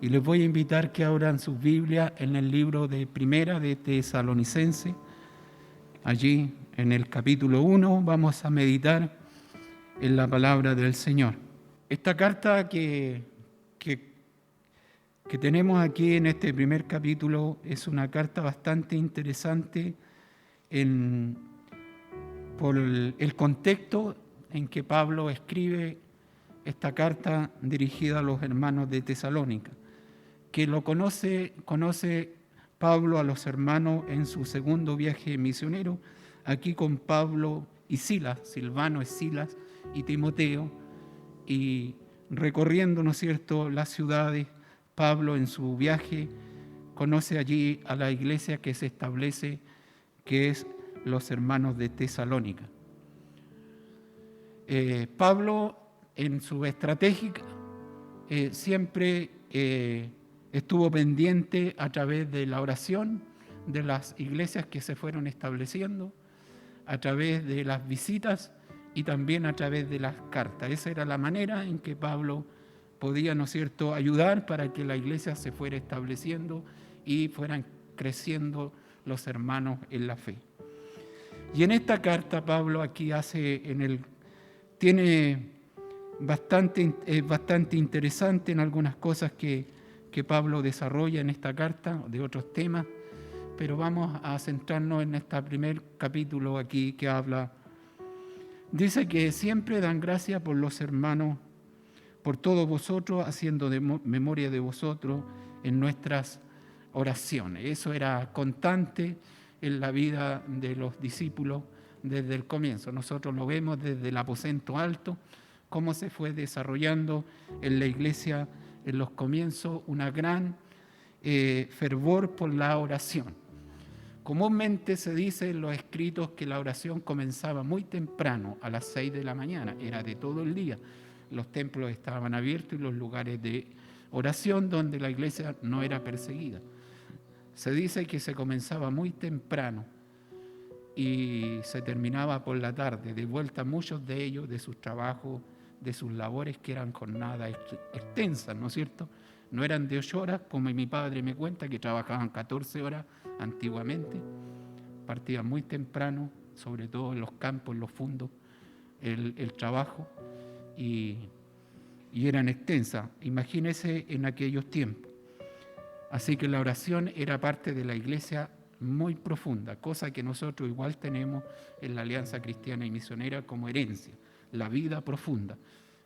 Y les voy a invitar que abran sus Biblias en el libro de Primera de Tesalonicenses. Allí, en el capítulo 1, vamos a meditar en la palabra del Señor. Esta carta que tenemos aquí en este primer capítulo es una carta bastante interesante por el contexto en que Pablo escribe esta carta dirigida a los hermanos de Tesalónica, que lo conoce Pablo a los hermanos en su segundo viaje misionero, aquí con Pablo y Silas. Silvano es Silas y Timoteo, y recorriendo, ¿no es cierto?, las ciudades, Pablo en su viaje conoce allí a la iglesia que se establece, que es los hermanos de Tesalónica. Pablo, en su estrategia, siempre estuvo pendiente a través de la oración de las iglesias que se fueron estableciendo, a través de las visitas y también a través de las cartas. Esa era la manera en que Pablo podía, ¿no es cierto?, ayudar para que la iglesia se fuera estableciendo y fueran creciendo los hermanos en la fe. Y en esta carta Pablo aquí tiene bastante interesante en algunas cosas que Pablo desarrolla en esta carta, de otros temas, pero vamos a centrarnos en este primer capítulo aquí que habla. Dice que siempre dan gracias por los hermanos, por todos vosotros, haciendo memoria de vosotros en nuestras oraciones. Eso era constante en la vida de los discípulos desde el comienzo. Nosotros lo vemos desde el aposento alto, cómo se fue desarrollando en la iglesia en los comienzos una gran fervor por la oración. Comúnmente se dice en los escritos que la oración comenzaba muy temprano, a las 6 de la mañana, era de todo el día. Los templos estaban abiertos y los lugares de oración donde la iglesia no era perseguida. Se dice que se comenzaba muy temprano y se terminaba por la tarde, de vuelta muchos de ellos de sus trabajos, de sus labores que eran jornadas extensas, ¿no es cierto? No eran de 8 horas, como mi padre me cuenta, que trabajaban 14 horas antiguamente, partían muy temprano, sobre todo en los campos, en los fundos, el trabajo, y eran extensas. Imagínense en aquellos tiempos. Así que la oración era parte de la iglesia muy profunda, cosa que nosotros igual tenemos en la Alianza Cristiana y Misionera como herencia, la vida profunda.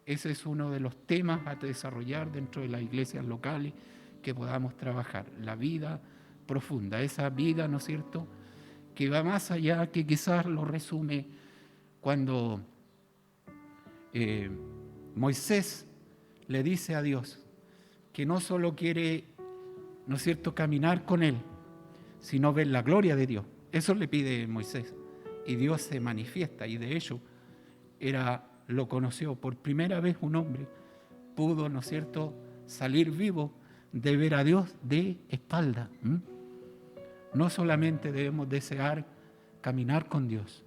Ese es uno de los temas a desarrollar dentro de las iglesias locales que podamos trabajar, la vida profunda, esa vida, ¿no es cierto?, que va más allá, que quizás lo resume cuando Moisés le dice a Dios que no solo quiere, ¿no es cierto?, caminar con él, sino ver la gloria de Dios. Eso le pide Moisés. Y Dios se manifiesta, y de hecho lo conoció por primera vez un hombre, pudo, ¿no es cierto?, salir vivo de ver a Dios de espalda. No solamente debemos desear caminar con Dios,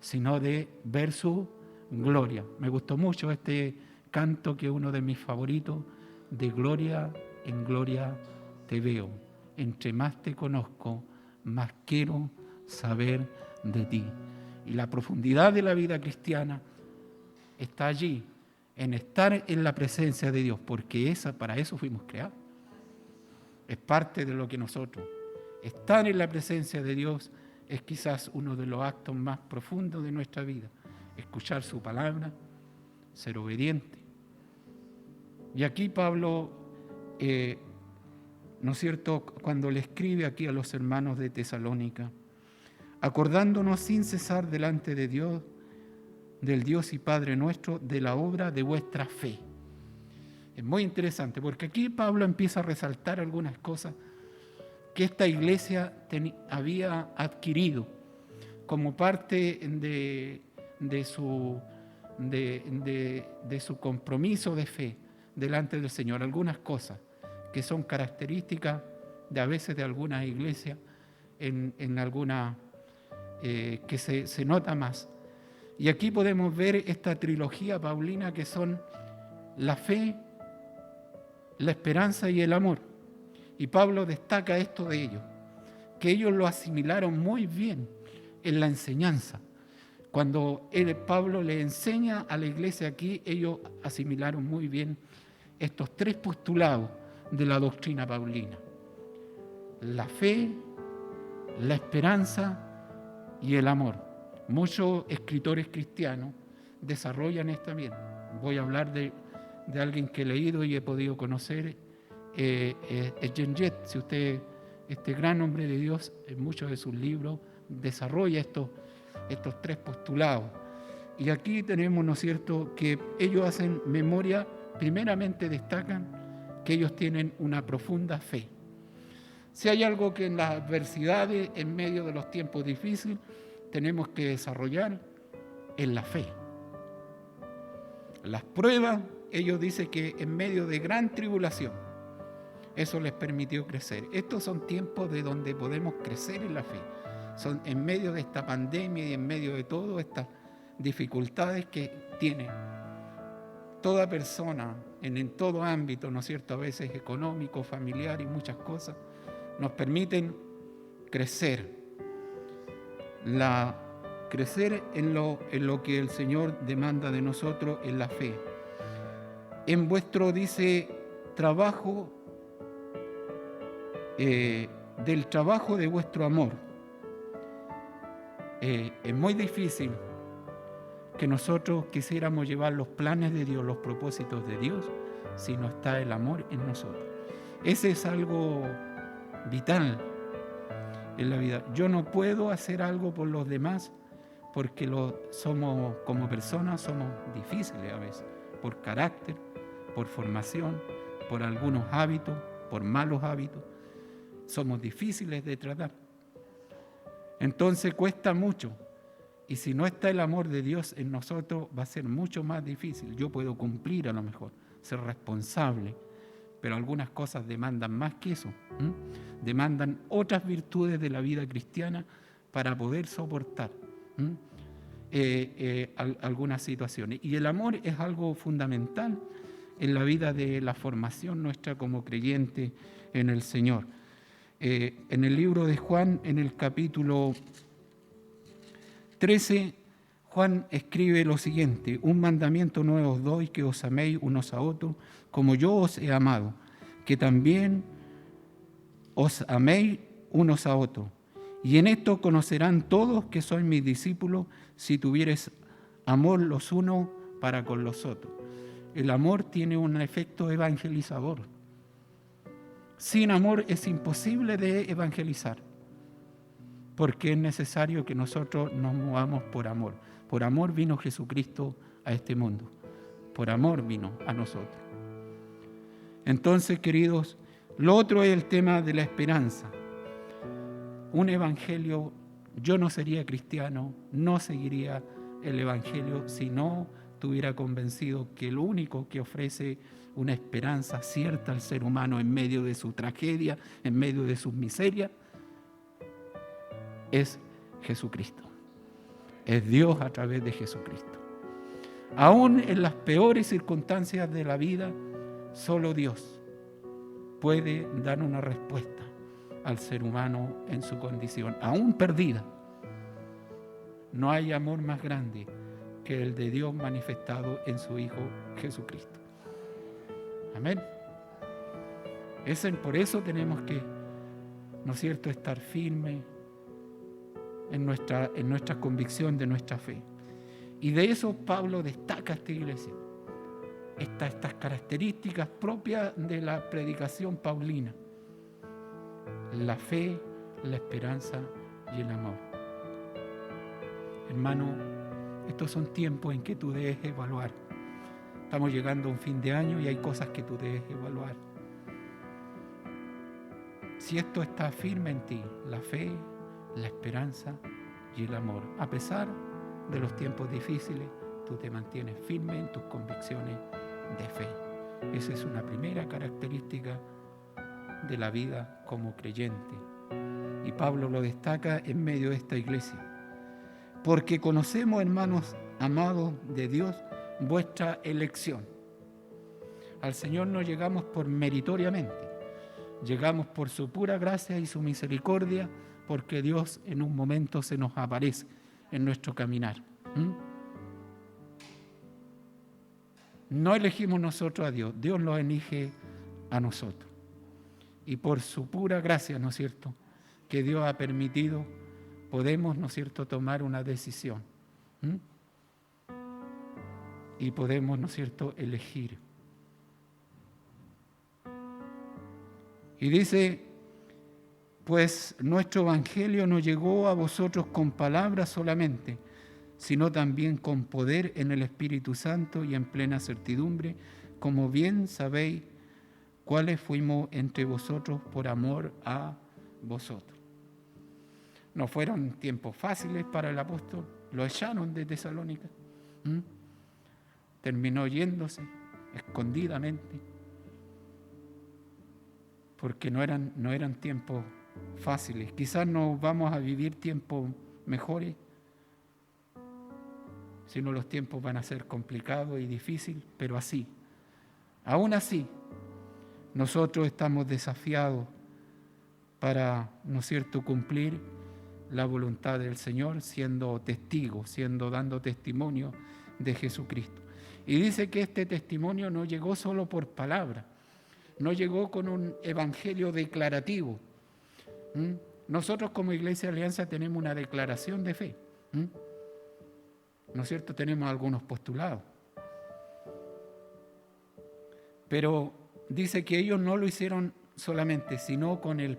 sino de ver su gloria. Me gustó mucho este canto, que es uno de mis favoritos, de gloria en gloria te veo. Entre más te conozco, más quiero saber de ti. Y la profundidad de la vida cristiana está allí, en estar en la presencia de Dios, porque para eso fuimos creados. Es parte de lo que nosotros. Estar en la presencia de Dios es quizás uno de los actos más profundos de nuestra vida. Escuchar su palabra, ser obediente. Y aquí Pablo, ¿no es cierto?, cuando le escribe aquí a los hermanos de Tesalónica, acordándonos sin cesar delante de Dios, del Dios y Padre nuestro, de la obra de vuestra fe. Es muy interesante, porque aquí Pablo empieza a resaltar algunas cosas que esta iglesia había adquirido como parte de su compromiso de fe delante del Señor. Algunas cosas que son características a veces de algunas iglesias, en algunas que se nota más. Y aquí podemos ver esta trilogía paulina, que son la fe, la esperanza y el amor. Y Pablo destaca esto de ellos, que ellos lo asimilaron muy bien en la enseñanza. Cuando Pablo le enseña a la iglesia aquí, ellos asimilaron muy bien estos tres postulados de la doctrina paulina: la fe, la esperanza y el amor. Muchos escritores cristianos desarrollan esto también. Voy a hablar de alguien que he leído y he podido conocer, Jen. Si usted, este gran hombre de Dios, en muchos de sus libros desarrolla estos tres postulados. Y aquí tenemos, ¿no es cierto?, que ellos hacen memoria, primeramente destacan que ellos tienen una profunda fe. Si hay algo que en las adversidades, en medio de los tiempos difíciles, tenemos que desarrollar, es la fe. Las pruebas, ellos dicen que en medio de gran tribulación, eso les permitió crecer. Estos son tiempos de donde podemos crecer en la fe. Son en medio de esta pandemia y en medio de todas estas dificultades que tiene toda persona en todo ámbito, ¿no es cierto?, a veces económico, familiar y muchas cosas, nos permiten crecer. Crecer en lo que el Señor demanda de nosotros, en la fe. En vuestro, dice, trabajo, del trabajo de vuestro amor. Es muy difícil que nosotros quisiéramos llevar los planes de Dios, los propósitos de Dios, si no está el amor en nosotros. Ese es algo vital en la vida. Yo no puedo hacer algo por los demás porque somos, como personas, somos difíciles a veces, por carácter, por formación, por algunos hábitos, por malos hábitos. Somos difíciles de tratar. Entonces cuesta mucho. Y si no está el amor de Dios en nosotros, va a ser mucho más difícil. Yo puedo cumplir a lo mejor, ser responsable, pero algunas cosas demandan más que eso. Demandan otras virtudes de la vida cristiana para poder soportar algunas situaciones. Y el amor es algo fundamental en la vida de la formación nuestra como creyente en el Señor. En el libro de Juan, en el capítulo 13, Juan escribe lo siguiente: un mandamiento nuevo os doy, que os améis unos a otros, como yo os he amado, que también os améis unos a otros. Y en esto conocerán todos que sois mis discípulos, si tuviereis amor los unos para con los otros. El amor tiene un efecto evangelizador. Sin amor es imposible de evangelizar, porque es necesario que nosotros nos movamos por amor. Por amor vino Jesucristo a este mundo. Por amor vino a nosotros. Entonces, queridos, lo otro es el tema de la esperanza. Un evangelio, yo no sería cristiano, no seguiría el evangelio si no estuviera convencido que lo único que ofrece una esperanza cierta al ser humano en medio de su tragedia, en medio de sus miserias, es Jesucristo. Es Dios a través de Jesucristo. Aún en las peores circunstancias de la vida, solo Dios puede dar una respuesta al ser humano en su condición, aún perdida. No hay amor más grande que el de Dios manifestado en su Hijo Jesucristo. Amén. Por eso tenemos que, ¿no es cierto?, estar firmes en nuestra convicción de nuestra fe. Y de eso Pablo destaca a esta iglesia. Estas características propias de la predicación paulina: la fe, la esperanza y el amor. Hermano, estos son tiempos en que tú debes evaluar. Estamos llegando a un fin de año y hay cosas que tú debes evaluar. Si esto está firme en ti, la fe, la esperanza y el amor, a pesar de los tiempos difíciles, tú te mantienes firme en tus convicciones de fe. Esa es una primera característica de la vida como creyente. Y Pablo lo destaca en medio de esta iglesia. Porque conocemos, hermanos amados de Dios, vuestra elección. Al Señor no llegamos por meritoriamente. Llegamos por su pura gracia y su misericordia, porque Dios en un momento se nos aparece en nuestro caminar. No elegimos nosotros a Dios, Dios lo elige a nosotros. Y por su pura gracia, ¿no es cierto?, que Dios ha permitido, podemos, ¿no es cierto?, tomar una decisión. Y podemos, ¿no es cierto?, elegir. Y dice, pues nuestro evangelio no llegó a vosotros con palabras solamente, sino también con poder en el Espíritu Santo y en plena certidumbre, como bien sabéis cuáles fuimos entre vosotros por amor a vosotros. No fueron tiempos fáciles para el apóstol, lo echaron de Tesalónica, terminó yéndose escondidamente, porque no eran tiempos fáciles. Quizás no vamos a vivir tiempos mejores, sino los tiempos van a ser complicados y difíciles, pero así, aún así, nosotros estamos desafiados para, ¿no es cierto?, cumplir la voluntad del Señor, siendo testigos, dando testimonio de Jesucristo. Y dice que este testimonio no llegó solo por palabra, no llegó con un evangelio declarativo. Nosotros como Iglesia Alianza tenemos una declaración de fe, ¿no es cierto? Tenemos algunos postulados. Pero dice que ellos no lo hicieron solamente, sino con el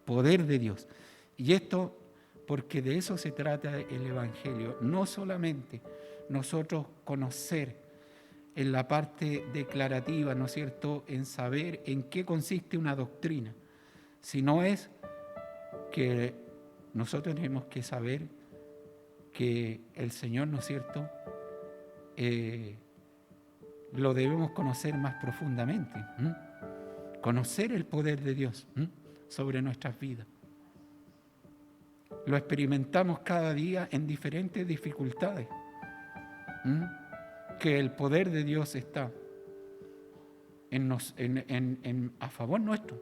poder de Dios. Y esto, porque de eso se trata el Evangelio, no solamente nosotros conocer en la parte declarativa, ¿no es cierto?, en saber en qué consiste una doctrina, sino es que nosotros tenemos que saber que el Señor, ¿no es cierto?, lo debemos conocer más profundamente, conocer el poder de Dios sobre nuestras vidas. Lo experimentamos cada día en diferentes dificultades, que el poder de Dios está a favor nuestro.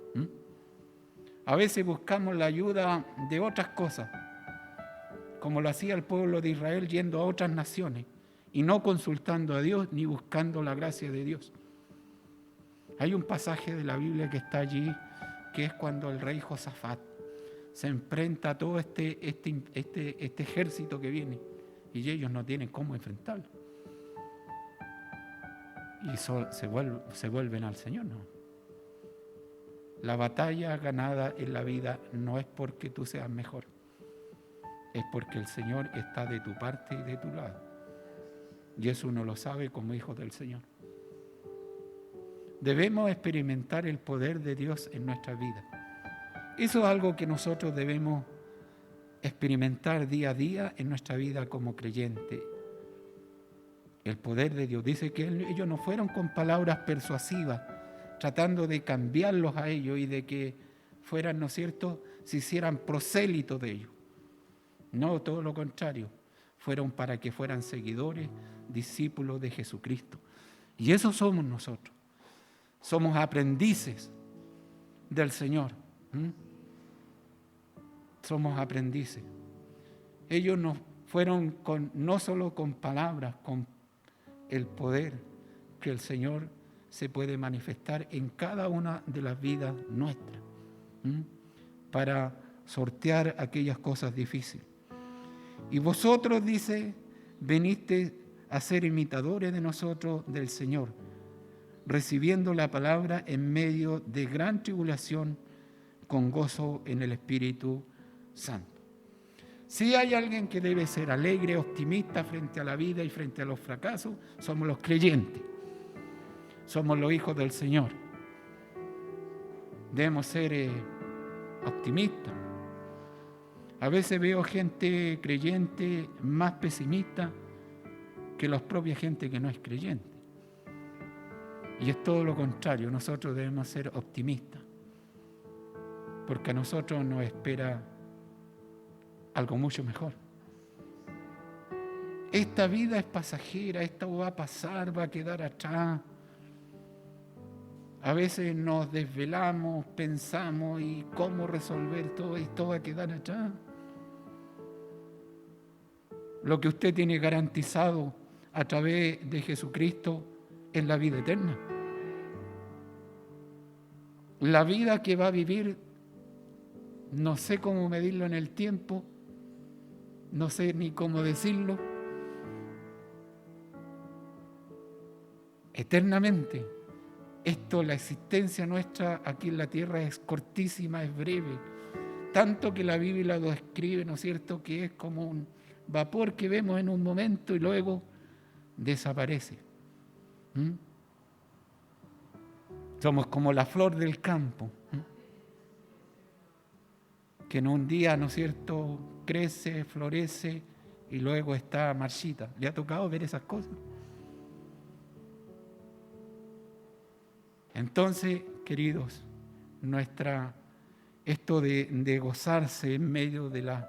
A veces buscamos la ayuda de otras cosas, como lo hacía el pueblo de Israel yendo a otras naciones y no consultando a Dios ni buscando la gracia de Dios. Hay un pasaje de la Biblia que está allí, que es cuando el rey Josafat se enfrenta a todo este ejército que viene y ellos no tienen cómo enfrentarlo. Y se vuelven al Señor, ¿no? La batalla ganada en la vida no es porque tú seas mejor, es porque el Señor está de tu parte y de tu lado. Y eso uno lo sabe como hijos del Señor. Debemos experimentar el poder de Dios en nuestra vida. Eso es algo que nosotros debemos experimentar día a día en nuestra vida como creyentes. El poder de Dios. Dice que ellos no fueron con palabras persuasivas, tratando de cambiarlos a ellos y de que fueran, ¿no es cierto?, se hicieran prosélitos de ellos. No, todo lo contrario. Fueron para que fueran seguidores, discípulos de Jesucristo. Y eso somos nosotros. Somos aprendices del Señor. Somos aprendices. Ellos no fueron no solo con palabras, con el poder que el Señor se puede manifestar en cada una de las vidas nuestras, para sortear aquellas cosas difíciles. Y vosotros, dice, veniste a ser imitadores de nosotros, del Señor, recibiendo la palabra en medio de gran tribulación, con gozo en el Espíritu Santo. Si hay alguien que debe ser alegre, optimista frente a la vida y frente a los fracasos, somos los creyentes. Somos los hijos del Señor. Debemos ser optimistas. A veces veo gente creyente más pesimista que la propia gente que no es creyente. Y es todo lo contrario, nosotros debemos ser optimistas, porque a nosotros nos espera algo mucho mejor. Esta vida es pasajera, esto va a pasar, va a quedar atrás. A veces nos desvelamos, pensamos y cómo resolver todo esto va a quedar atrás. Lo que usted tiene garantizado a través de Jesucristo es la vida eterna. La vida que va a vivir, no sé cómo medirlo en el tiempo, no sé ni cómo decirlo, eternamente. Esto, la existencia nuestra aquí en la tierra es cortísima, es breve, tanto que la Biblia lo describe, ¿no es cierto?, que es como un vapor que vemos en un momento y luego desaparece. Somos como la flor del campo, que en un día, ¿no es cierto?, crece, florece y luego está marchita. ¿Le ha tocado ver esas cosas? Entonces, queridos, esto de gozarse en medio de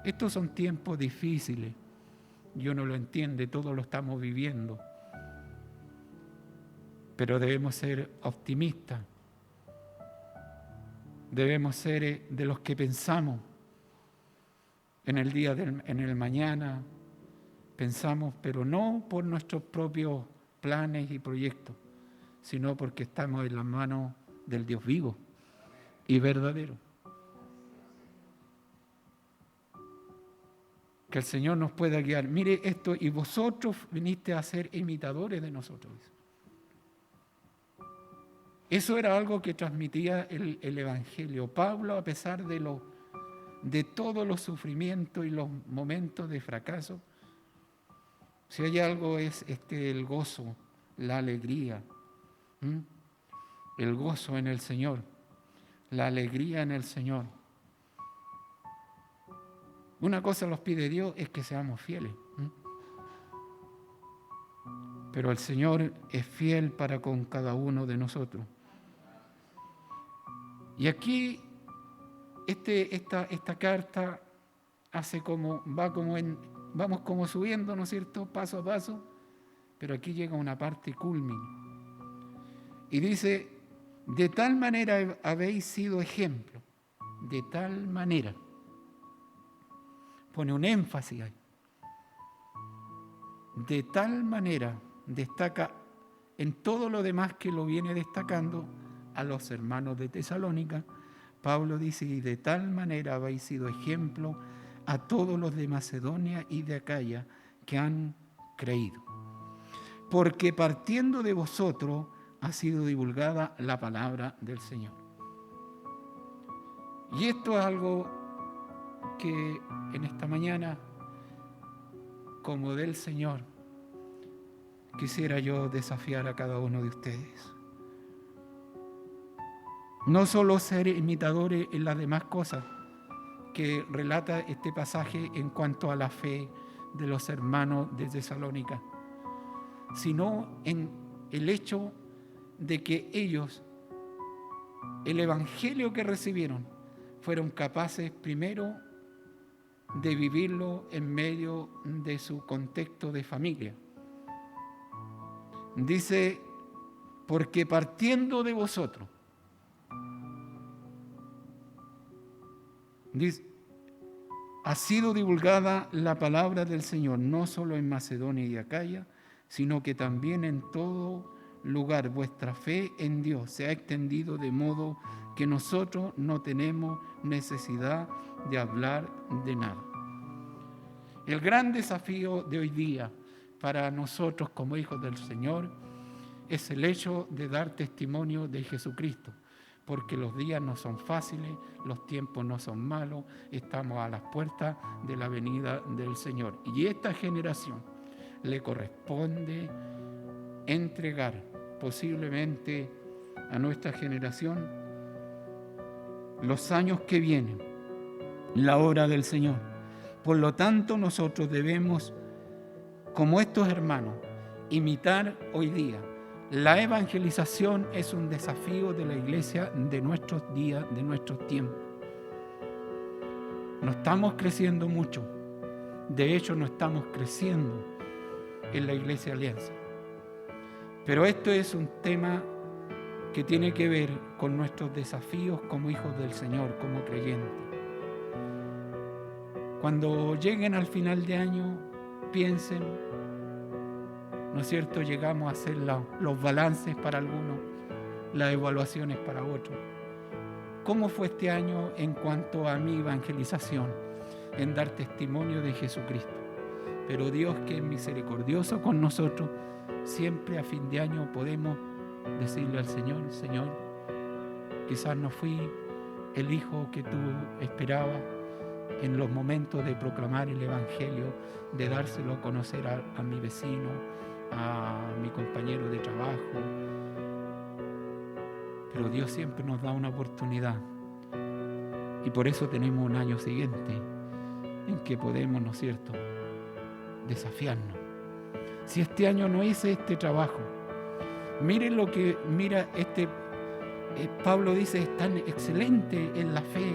estos son tiempos difíciles. Yo no lo entiendo, todos lo estamos viviendo. Pero debemos ser optimistas. Debemos ser de los que pensamos en el día, en el mañana. Pensamos, pero no por nuestros propios planes y proyectos, sino porque estamos en las manos del Dios vivo y verdadero. Que el Señor nos pueda guiar. Mire esto, y vosotros viniste a ser imitadores de nosotros. Eso era algo que transmitía el Evangelio. Pablo, a pesar de todos los sufrimientos y los momentos de fracaso, si hay algo es el gozo, la alegría, el gozo en el Señor, la alegría en el Señor. Una cosa nos pide Dios es que seamos fieles. Pero el Señor es fiel para con cada uno de nosotros. Y aquí esta carta vamos como subiendo, ¿no es cierto?, paso a paso, pero aquí llega una parte culmine. Y dice, de tal manera habéis sido ejemplo, de tal manera. Pone un énfasis ahí. De tal manera, destaca en todo lo demás que lo viene destacando a los hermanos de Tesalónica. Pablo dice, y de tal manera habéis sido ejemplo a todos los de Macedonia y de Acaya que han creído. Porque partiendo de vosotros ha sido divulgada la palabra del Señor. Y esto es algo que en esta mañana, como del Señor, quisiera yo desafiar a cada uno de ustedes. No solo ser imitadores en las demás cosas que relata este pasaje en cuanto a la fe de los hermanos de Tesalónica, sino en el hecho de que ellos, el evangelio que recibieron, fueron capaces primero de vivirlo en medio de su contexto de familia. Dice, porque partiendo de vosotros, dice, ha sido divulgada la palabra del Señor, no solo en Macedonia y Acaya, sino que también en todo lugar vuestra fe en Dios se ha extendido de modo que nosotros no tenemos necesidad de hablar de nada. El gran desafío de hoy día para nosotros como hijos del Señor es el hecho de dar testimonio de Jesucristo, porque los días no son fáciles, los tiempos no son malos, estamos a las puertas de la venida del Señor. Y esta generación le corresponde entregar posiblemente a nuestra generación los años que vienen, la obra del Señor. Por lo tanto, nosotros debemos, como estos hermanos, imitar hoy día. La evangelización es un desafío de la iglesia de nuestros días, de nuestros tiempos. No estamos creciendo mucho. De hecho, no estamos creciendo en la Iglesia Alianza. Pero esto es un tema que tiene que ver con nuestros desafíos como hijos del Señor, como creyentes. Cuando lleguen al final de año, piensen, ¿no es cierto? Llegamos a hacer los balances para algunos, las evaluaciones para otros. ¿Cómo fue este año en cuanto a mi evangelización, en dar testimonio de Jesucristo? Pero Dios, que es misericordioso con nosotros, siempre a fin de año podemos decirle al Señor: Señor, quizás no fui el hijo que tú esperabas en los momentos de proclamar el Evangelio, de dárselo a conocer a mi vecino, a mi compañero de trabajo. Pero Dios siempre nos da una oportunidad, y por eso tenemos un año siguiente en que podemos, ¿no es cierto?, desafiarnos. Si este año no hice este trabajo, miren lo que Pablo dice: es tan excelente en la fe,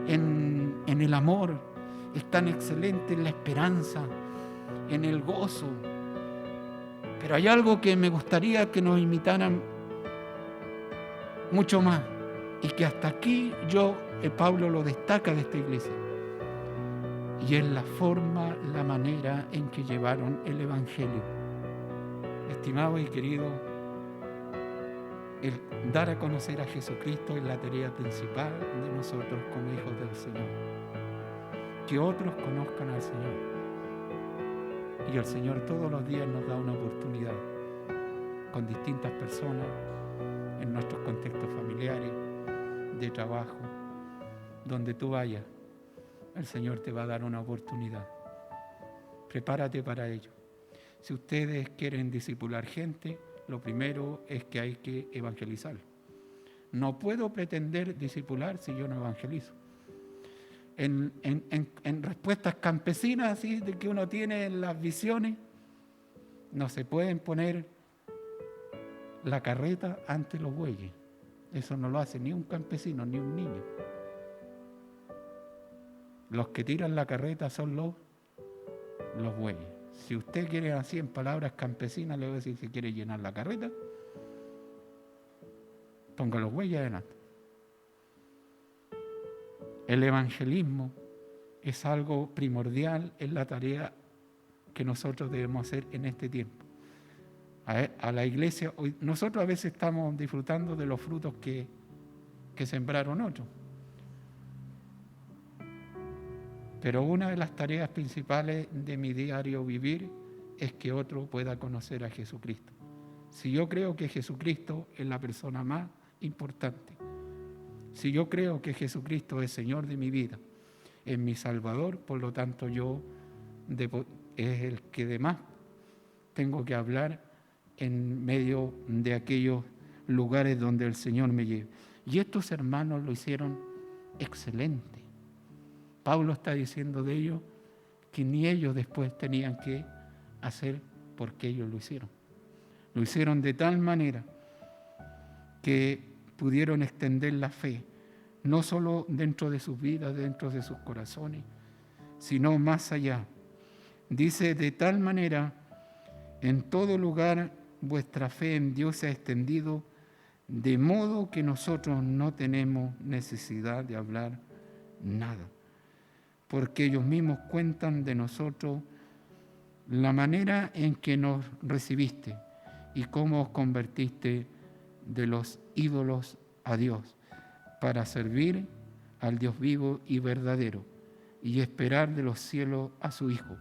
en el amor, es tan excelente en la esperanza, en el gozo. Pero hay algo que me gustaría que nos imitaran mucho más, y que hasta aquí Pablo lo destaca de esta iglesia, y es la forma, la manera en que llevaron el Evangelio. Estimados y queridos, el dar a conocer a Jesucristo es la tarea principal de nosotros como hijos del Señor. Que otros conozcan al Señor. Y el Señor todos los días nos da una oportunidad con distintas personas, en nuestros contextos familiares, de trabajo, donde tú vayas, el Señor te va a dar una oportunidad. Prepárate para ello. Si ustedes quieren discipular gente, lo primero es que hay que evangelizar. No puedo pretender discipular si yo no evangelizo. En respuestas campesinas, así de que uno tiene en las visiones, no se pueden poner la carreta ante los bueyes. Eso no lo hace ni un campesino ni un niño. Los que tiran la carreta son los bueyes. Si usted quiere, así en palabras campesinas, le voy a decir: si quiere llenar la carreta, ponga los bueyes adelante. El evangelismo es algo primordial en la tarea que nosotros debemos hacer en este tiempo. A la iglesia, hoy, nosotros a veces estamos disfrutando de los frutos que sembraron otros. Pero una de las tareas principales de mi diario vivir es que otro pueda conocer a Jesucristo. Si yo creo que Jesucristo es la persona más importante, si yo creo que Jesucristo es Señor de mi vida, es mi Salvador, por lo tanto es el que de más tengo que hablar en medio de aquellos lugares donde el Señor me lleve. Y estos hermanos lo hicieron excelente. Pablo está diciendo de ellos que ni ellos después tenían que hacer porque ellos lo hicieron. Lo hicieron de tal manera que pudieron extender la fe, no solo dentro de sus vidas, dentro de sus corazones, sino más allá. Dice: de tal manera, en todo lugar vuestra fe en Dios se ha extendido, de modo que nosotros no tenemos necesidad de hablar nada, porque ellos mismos cuentan de nosotros la manera en que nos recibiste y cómo os convertiste de los ídolos a Dios, para servir al Dios vivo y verdadero y esperar de los cielos a su Hijo,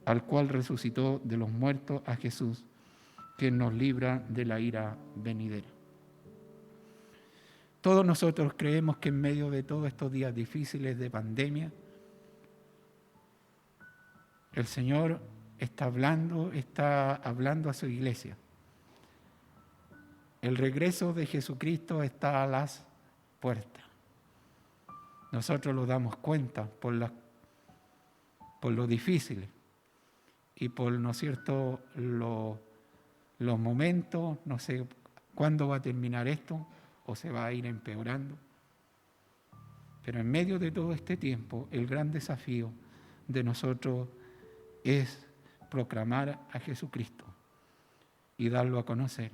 al cual resucitó de los muertos, a Jesús, que nos libra de la ira venidera. Todos nosotros creemos que en medio de todos estos días difíciles de pandemia, el Señor está hablando a su iglesia. El regreso de Jesucristo está a las puertas. Nosotros lo damos cuenta por lo difícil y por, ¿no es cierto?, los momentos. No sé cuándo va a terminar esto o se va a ir empeorando. Pero en medio de todo este tiempo, el gran desafío de nosotros es proclamar a Jesucristo y darlo a conocer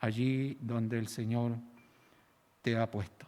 allí donde el Señor te ha puesto.